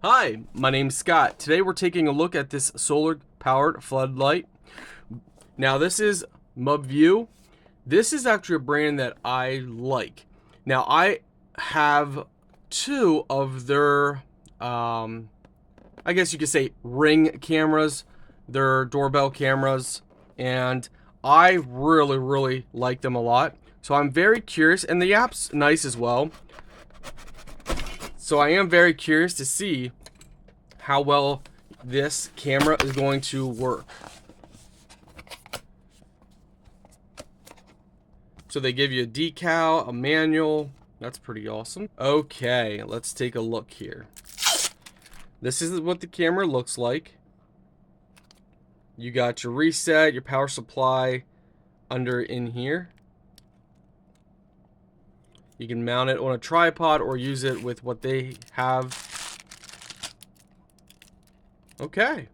Hi, my name's Scott. Today we're taking a look at this solar powered floodlight. Now this is MUBVIEW. This is actually a brand that I like. Now I have two of their, I guess you could say Ring cameras, their doorbell cameras, and I really like them a lot. So I'm very curious, and the app's nice as well. So I am very curious to see how well this camera is going to work. So they give you a decal, a manual. That's pretty awesome. Okay, let's take a look here. This is what the camera looks like. You got your reset, your power supply under in here. You can mount it on a tripod or use it with what they have. Okay.